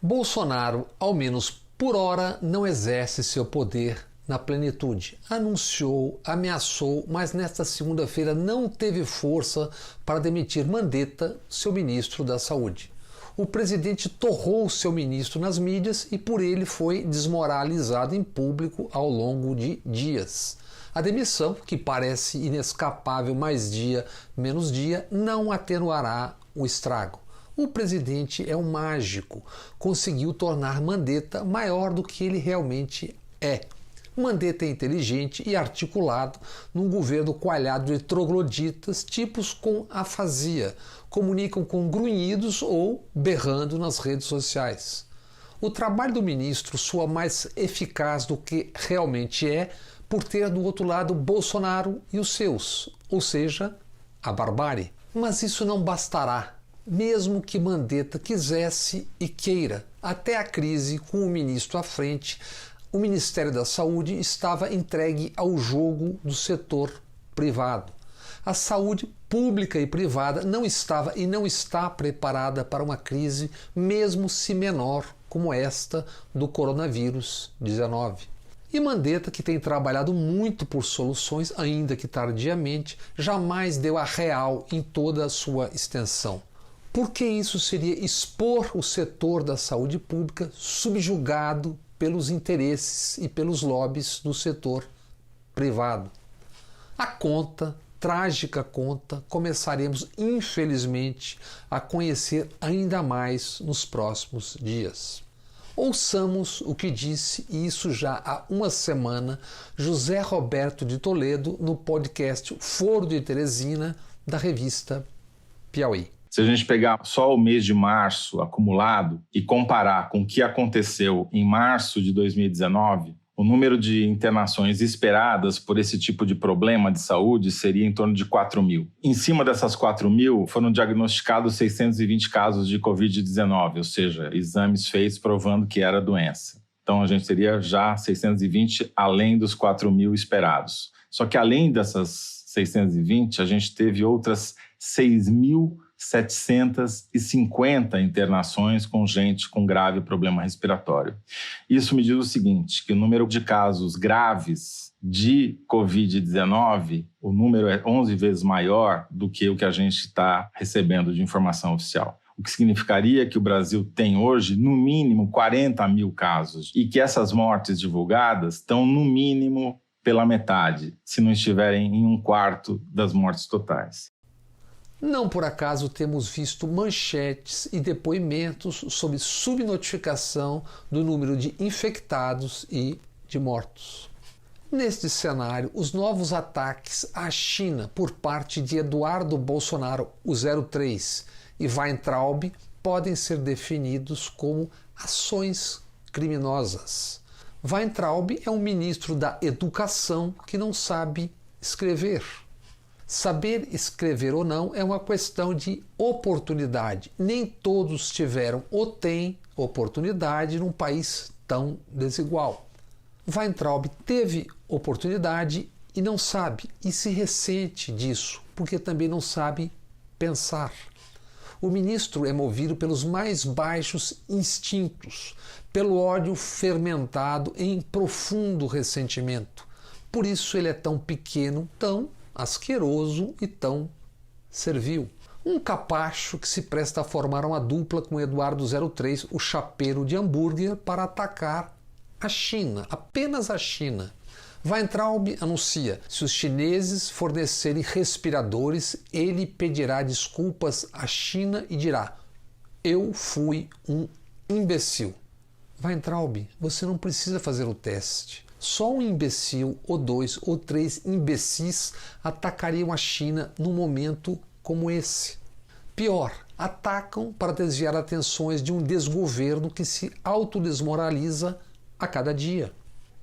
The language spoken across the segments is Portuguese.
Bolsonaro, ao menos por hora, não exerce seu poder na plenitude. Anunciou, ameaçou, mas nesta segunda-feira não teve força para demitir Mandetta, seu ministro da Saúde. O presidente torrou seu ministro nas mídias e por ele foi desmoralizado em público ao longo de dias. A demissão, que parece inescapável mais dia menos dia, não atenuará o estrago. O presidente é um mágico, conseguiu tornar Mandetta maior do que ele realmente é. Mandetta é inteligente e articulado num governo coalhado de trogloditas, tipos com afasia, comunicam com grunhidos ou berrando nas redes sociais. O trabalho do ministro soa mais eficaz do que realmente é por ter do outro lado Bolsonaro e os seus, ou seja, a barbárie. Mas isso não bastará. Mesmo que Mandetta quisesse e queira, até a crise com o ministro à frente, o Ministério da Saúde estava entregue ao jogo do setor privado. A saúde pública e privada não estava e não está preparada para uma crise, mesmo se menor, como esta do coronavírus 19. E Mandetta, que tem trabalhado muito por soluções, ainda que tardiamente, jamais deu a real em toda a sua extensão. Porque isso seria expor o setor da saúde pública subjugado pelos interesses e pelos lobbies do setor privado. A conta, trágica conta, começaremos infelizmente a conhecer ainda mais nos próximos dias. Ouçamos o que disse, e isso já há uma semana, José Roberto de Toledo no podcast Foro de Teresina da revista Piauí. Se a gente pegar só o mês de março acumulado e comparar com o que aconteceu em março de 2019, o número de internações esperadas por esse tipo de problema de saúde seria em torno de 4 mil. Em cima dessas 4 mil, foram diagnosticados 620 casos de Covid-19, ou seja, exames feitos provando que era doença. Então, a gente teria já 620 além dos 4 mil esperados. Só que além dessas 620, a gente teve outras 6.750 internações com gente com grave problema respiratório. Isso me diz o seguinte, que o número de casos graves de Covid-19, o número é 11 vezes maior do que o que a gente está recebendo de informação oficial. O que significaria que o Brasil tem hoje, no mínimo, 40 mil casos e que essas mortes divulgadas estão, no mínimo, pela metade, se não estiverem em 1/4 das mortes totais. Não por acaso temos visto manchetes e depoimentos sobre subnotificação do número de infectados e de mortos. Neste cenário, os novos ataques à China por parte de Eduardo Bolsonaro, o 03, e Weintraub podem ser definidos como ações criminosas. Weintraub é um ministro da Educação que não sabe escrever. Saber escrever ou não é uma questão de oportunidade. Nem todos tiveram ou têm oportunidade num país tão desigual. Weintraub teve oportunidade e não sabe, e se ressente disso, porque também não sabe pensar. O ministro é movido pelos mais baixos instintos, pelo ódio fermentado em profundo ressentimento. Por isso ele é tão pequeno, tão asqueroso e tão servil. Um capacho que se presta a formar uma dupla com Eduardo 03, o chapeiro de hambúrguer, para atacar a China, apenas a China. Weintraub anuncia: se os chineses fornecerem respiradores, ele pedirá desculpas à China e dirá: eu fui um imbecil. Weintraub, você não precisa fazer o teste. Só um imbecil, ou 2 ou 3 imbecis atacariam a China num momento como esse. Pior, atacam para desviar atenções de um desgoverno que se autodesmoraliza a cada dia.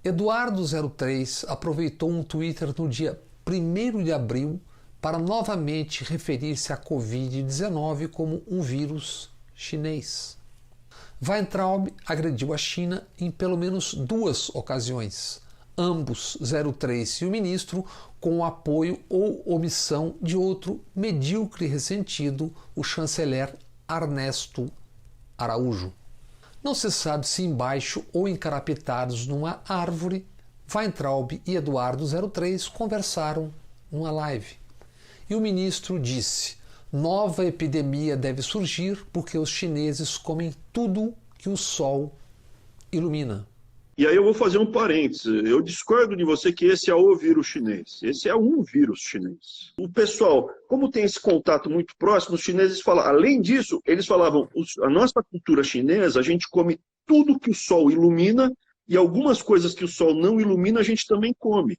Eduardo 03 aproveitou um Twitter no dia 1º de abril para novamente referir-se à Covid-19 como um vírus chinês. Weintraub agrediu a China em pelo menos 2 ocasiões, ambos 03 e o ministro com o apoio ou omissão de outro medíocre ressentido, o chanceler Ernesto Araújo. Não se sabe se embaixo ou encarapitados numa árvore, Weintraub e Eduardo 03 conversaram numa live. E o ministro disse: nova epidemia deve surgir porque os chineses comem tudo que o sol ilumina. E aí eu vou fazer um parênteses. Eu discordo de você que esse é o vírus chinês. Esse é um vírus chinês. O pessoal, como tem esse contato muito próximo, os chineses falam. Além disso, eles falavam, a nossa cultura chinesa, a gente come tudo que o sol ilumina e algumas coisas que o sol não ilumina a gente também come.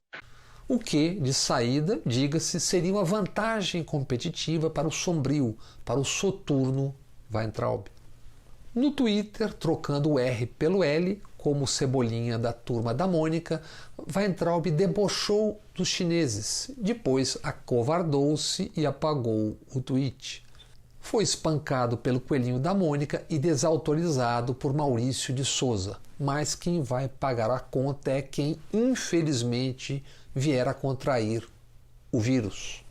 O que, de saída, diga-se, seria uma vantagem competitiva para o sombrio, para o soturno Weintraub. No Twitter, trocando o R pelo L, como Cebolinha da Turma da Mônica, Weintraub debochou dos chineses, depois acovardou-se e apagou o tweet. Foi espancado pelo Coelhinho da Mônica e desautorizado por Maurício de Souza, mas quem vai pagar a conta é quem, infelizmente, vier a contrair o vírus.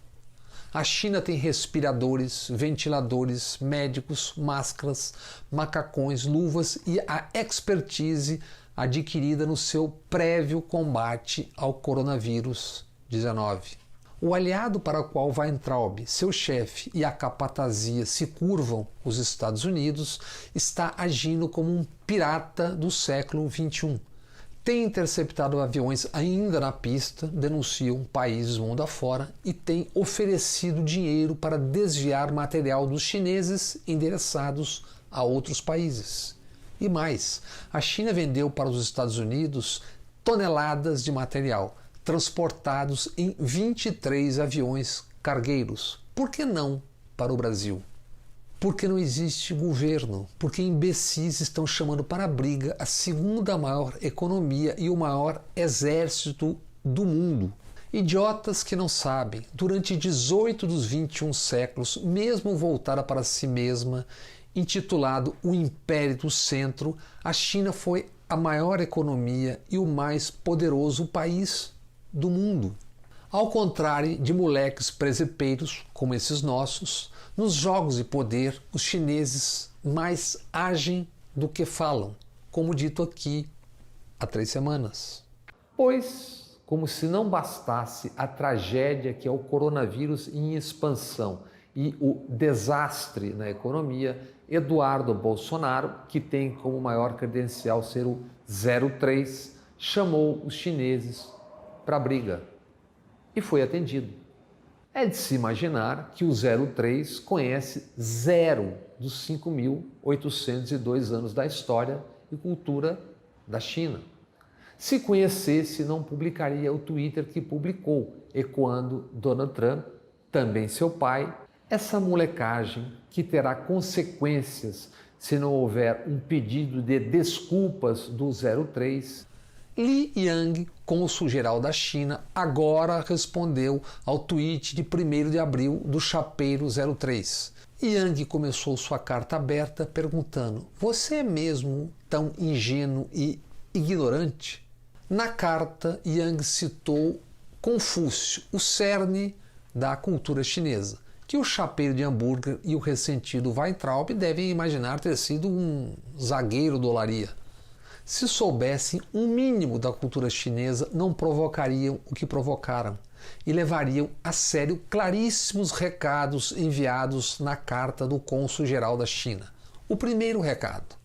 A China tem respiradores, ventiladores, médicos, máscaras, macacões, luvas e a expertise adquirida no seu prévio combate ao coronavírus 19. O aliado para o qual Weintraub, seu chefe e a capatazia se curvam, os Estados Unidos, está agindo como um pirata do século XXI. Tem interceptado aviões ainda na pista, denunciam países mundo afora, e tem oferecido dinheiro para desviar material dos chineses endereçados a outros países. E mais, a China vendeu para os Estados Unidos toneladas de material, transportados em 23 aviões cargueiros. Por que não para o Brasil? Porque não existe governo, porque imbecis estão chamando para a briga a segunda maior economia e o maior exército do mundo. Idiotas que não sabem, durante 18 dos 21 séculos, mesmo voltada para si mesma, intitulado o Império do Centro, a China foi a maior economia e o mais poderoso país do mundo. Ao contrário de moleques presepeiros, como esses nossos, nos jogos de poder, os chineses mais agem do que falam, como dito aqui há 3 semanas. Pois, como se não bastasse a tragédia que é o coronavírus em expansão e o desastre na economia, Eduardo Bolsonaro, que tem como maior credencial ser o 03, chamou os chineses para a briga e foi atendido. É de se imaginar que o 03 conhece 0 dos 5.802 anos da história e cultura da China. Se conhecesse, não publicaria o Twitter que publicou, ecoando Donald Trump, também seu pai, essa molecagem que terá consequências se não houver um pedido de desculpas do 03. Li Yang, cônsul-geral da China, agora respondeu ao tweet de 1º de abril do Chapeiro 03. Yang começou sua carta aberta perguntando: você é mesmo tão ingênuo e ignorante? Na carta, Yang citou Confúcio, o cerne da cultura chinesa, que o chapeiro de hambúrguer e o ressentido Weintraub devem imaginar ter sido um zagueiro do Olaria. Se soubessem um mínimo da cultura chinesa, não provocariam o que provocaram e levariam a sério claríssimos recados enviados na carta do cônsul-geral da China. O primeiro recado: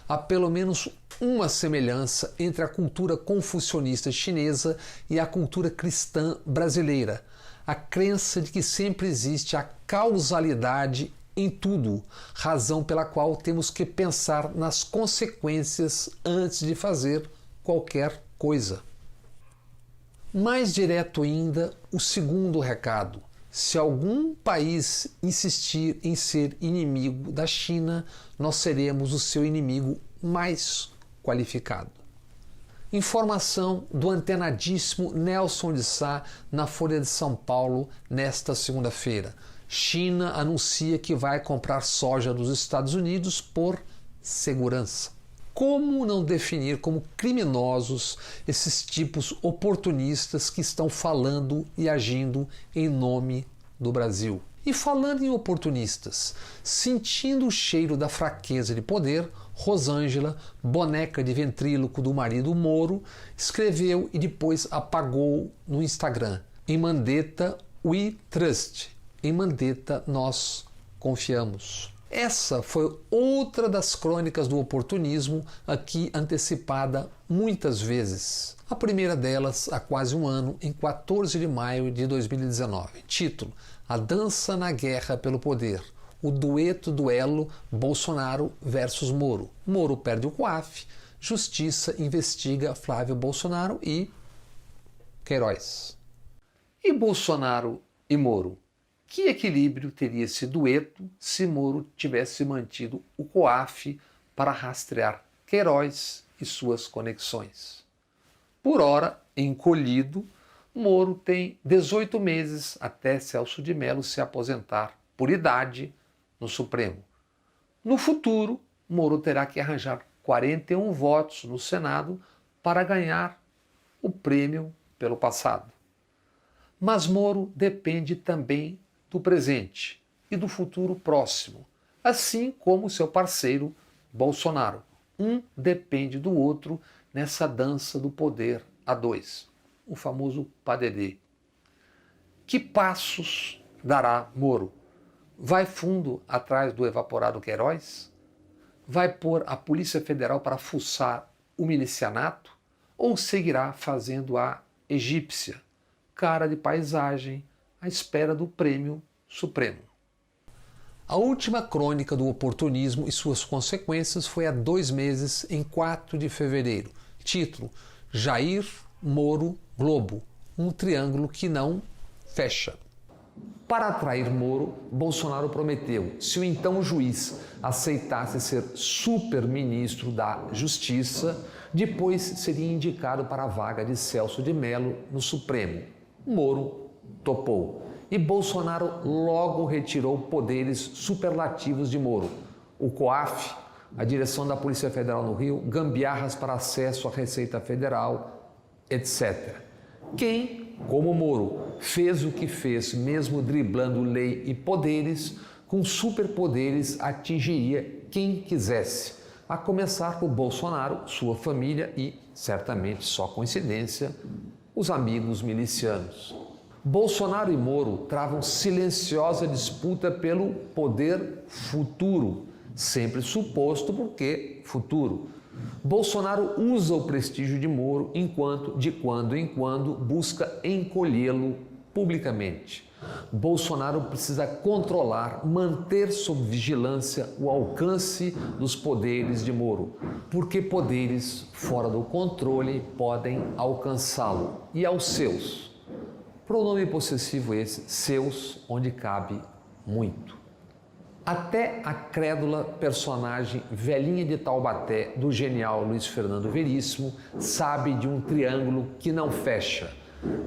há pelo menos uma semelhança entre a cultura confucionista chinesa e a cultura cristã brasileira, a crença de que sempre existe a causalidade em tudo, razão pela qual temos que pensar nas consequências antes de fazer qualquer coisa. Mais direto ainda, o segundo recado: se algum país insistir em ser inimigo da China, nós seremos o seu inimigo mais qualificado. Informação do antenadíssimo Nelson de Sá na Folha de São Paulo nesta segunda-feira. China anuncia que vai comprar soja dos Estados Unidos por segurança. Como não definir como criminosos esses tipos oportunistas que estão falando e agindo em nome do Brasil? E falando em oportunistas, sentindo o cheiro da fraqueza de poder, Rosângela, boneca de ventríloco do marido Moro, escreveu e depois apagou no Instagram: em Mandetta we trust, em Mandetta nós confiamos. Essa foi outra das crônicas do oportunismo aqui antecipada muitas vezes. A primeira delas há quase um ano, em 14 de maio de 2019. Título: A Dança na Guerra pelo Poder. O duelo Bolsonaro versus Moro. Moro perde o COAF, Justiça investiga Flávio Bolsonaro e Queiroz. E Bolsonaro e Moro? Que equilíbrio teria esse dueto se Moro tivesse mantido o COAF para rastrear Queiroz e suas conexões? Por ora, encolhido, Moro tem 18 meses até Celso de Mello se aposentar por idade no Supremo. No futuro, Moro terá que arranjar 41 votos no Senado para ganhar o prêmio pelo passado. Mas Moro depende também do presente e do futuro próximo, assim como seu parceiro Bolsonaro. Um depende do outro nessa dança do poder a dois, o famoso PADD. Que passos dará Moro? Vai fundo atrás do evaporado Queiroz? Vai pôr a Polícia Federal para fuçar o milicianato? Ou seguirá fazendo a egípcia, cara de paisagem, à espera do prêmio supremo? A última crônica do oportunismo e suas consequências foi há 2 meses, em 4 de fevereiro. Título: Jair, Moro, Globo, um triângulo que não fecha. Para atrair Moro, Bolsonaro prometeu, se o então juiz aceitasse ser super-ministro da Justiça, depois seria indicado para a vaga de Celso de Mello no Supremo. Moro topou. E Bolsonaro logo retirou poderes superlativos de Moro. O COAF, a direção da Polícia Federal no Rio, gambiarras para acesso à Receita Federal, etc. Quem, como Moro, fez o que fez, mesmo driblando lei e poderes, com superpoderes atingiria quem quisesse, a começar por Bolsonaro, sua família e, certamente só coincidência, os amigos milicianos. Bolsonaro e Moro travam silenciosa disputa pelo poder futuro, sempre suposto porque futuro. Bolsonaro usa o prestígio de Moro enquanto, de quando em quando, busca encolhê-lo publicamente. Bolsonaro precisa controlar, manter sob vigilância o alcance dos poderes de Moro, porque poderes fora do controle podem alcançá-lo e aos seus. Pronome possessivo esse, seus, onde cabe muito. Até a crédula personagem velhinha de Taubaté do genial Luiz Fernando Veríssimo sabe de um triângulo que não fecha.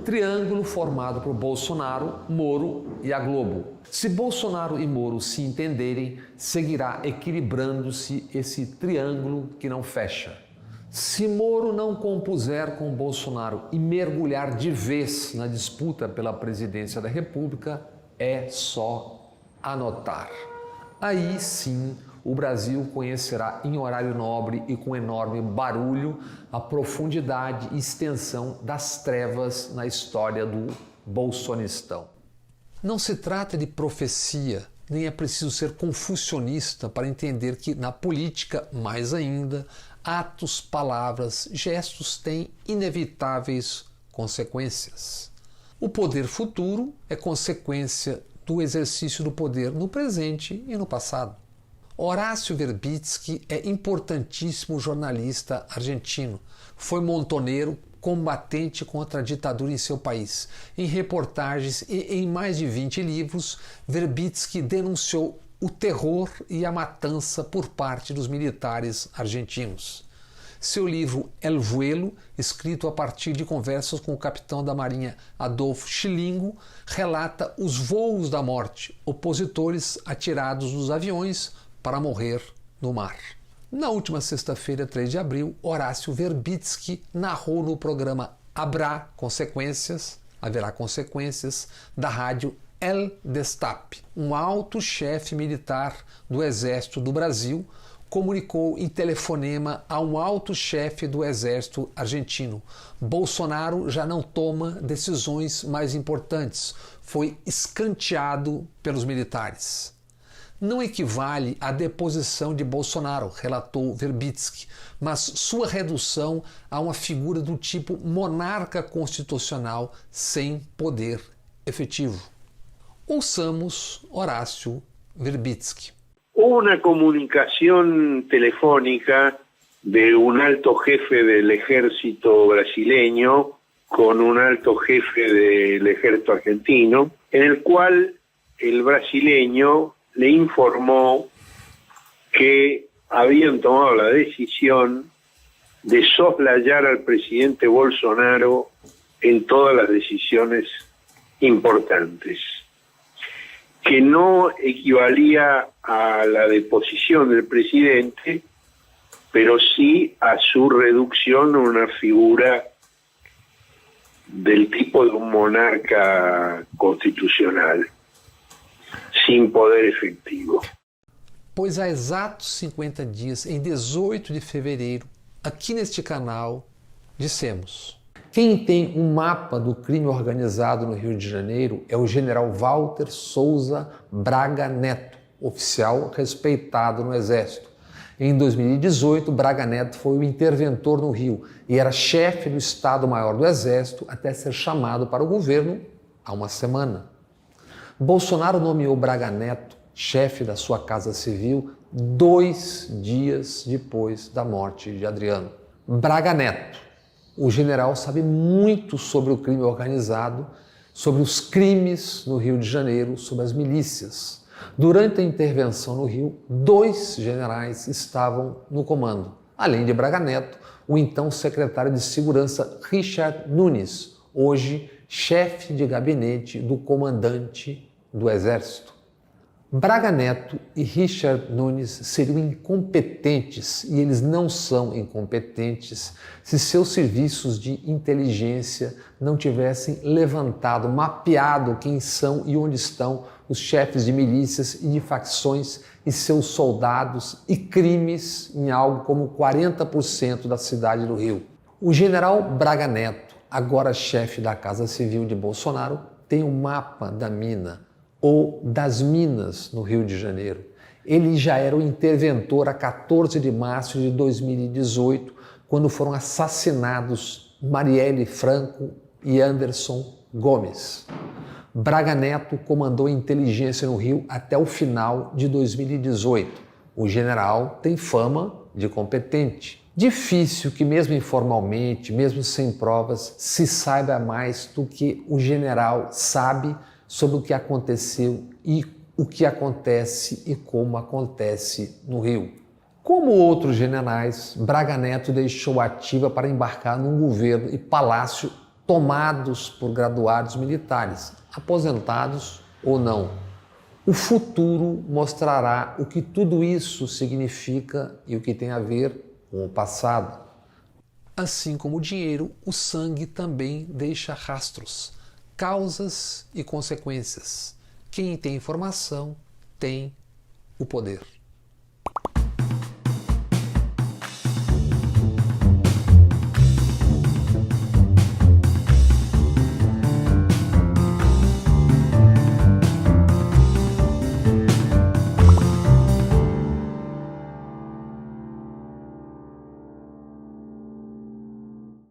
Triângulo formado por Bolsonaro, Moro e a Globo. Se Bolsonaro e Moro se entenderem, seguirá equilibrando-se esse triângulo que não fecha. Se Moro não compuser com Bolsonaro e mergulhar de vez na disputa pela presidência da República, é só anotar. Aí sim o Brasil conhecerá em horário nobre e com enorme barulho a profundidade e extensão das trevas na história do bolsonistão. Não se trata de profecia, nem é preciso ser confucionista para entender que na política, mais ainda, atos, palavras, gestos têm inevitáveis consequências. O poder futuro é consequência do exercício do poder no presente e no passado. Horácio Verbitsky é importantíssimo jornalista argentino. Foi montoneiro, combatente contra a ditadura em seu país. Em reportagens e em mais de 20 livros, Verbitsky denunciou o terror e a matança por parte dos militares argentinos. Seu livro El Vuelo, escrito a partir de conversas com o capitão da Marinha Adolfo Schillingo, relata os voos da morte, opositores atirados dos aviões para morrer no mar. Na última sexta-feira, 3 de abril, Horácio Verbitsky narrou no programa Haverá Consequências, da rádio El Destape, um alto chefe militar do Exército do Brasil, comunicou em telefonema a um alto chefe do Exército argentino: Bolsonaro já não toma decisões mais importantes, foi escanteado pelos militares. Não equivale à deposição de Bolsonaro, relatou Verbitsky, mas sua redução a uma figura do tipo monarca constitucional sem poder efetivo. Ouçamos Horácio Verbitsky. Una comunicación telefónica de un alto jefe del ejército brasileño con un alto jefe del ejército argentino, en el cual el brasileño le informó que habían tomado la decisión de soslayar al presidente Bolsonaro en todas las decisiones importantes, que no equivalía a la deposición del presidente, pero sí a su reducción a una figura del tipo de un monarca constitucional, sem poder efetivo. Pois há exatos 50 dias, em 18 de fevereiro, aqui neste canal, dissemos: quem tem um mapa do crime organizado no Rio de Janeiro é o general Walter Souza Braga Neto, oficial respeitado no Exército. Em 2018, Braga Neto foi o interventor no Rio e era chefe do Estado-Maior do Exército até ser chamado para o governo há uma semana. Bolsonaro nomeou Braga Neto chefe da sua Casa Civil 2 dias depois da morte de Adriano. Braga Neto, o general, sabe muito sobre o crime organizado, sobre os crimes no Rio de Janeiro, sobre as milícias. Durante a intervenção no Rio, 2 generais estavam no comando. Além de Braga Neto, o então secretário de Segurança Richard Nunes, hoje chefe de gabinete do comandante do Exército. Braga Neto e Richard Nunes seriam incompetentes, e eles não são incompetentes, se seus serviços de inteligência não tivessem levantado, mapeado quem são e onde estão os chefes de milícias e de facções e seus soldados e crimes em algo como 40% da cidade do Rio. O general Braga Neto, agora chefe da Casa Civil de Bolsonaro, tem um mapa da mina ou das minas no Rio de Janeiro. Ele já era o interventor a 14 de março de 2018, quando foram assassinados Marielle Franco e Anderson Gomes. Braga Neto comandou a inteligência no Rio até o final de 2018. O general tem fama de competente. Difícil que, mesmo informalmente, mesmo sem provas, se saiba mais do que o general sabe sobre o que aconteceu e o que acontece e como acontece no Rio. Como outros generais, Braga Neto deixou a ativa para embarcar num governo e palácio tomados por graduados militares, aposentados ou não. O futuro mostrará o que tudo isso significa e o que tem a ver com o passado. Assim como o dinheiro, o sangue também deixa rastros, causas e consequências. Quem tem informação tem o poder.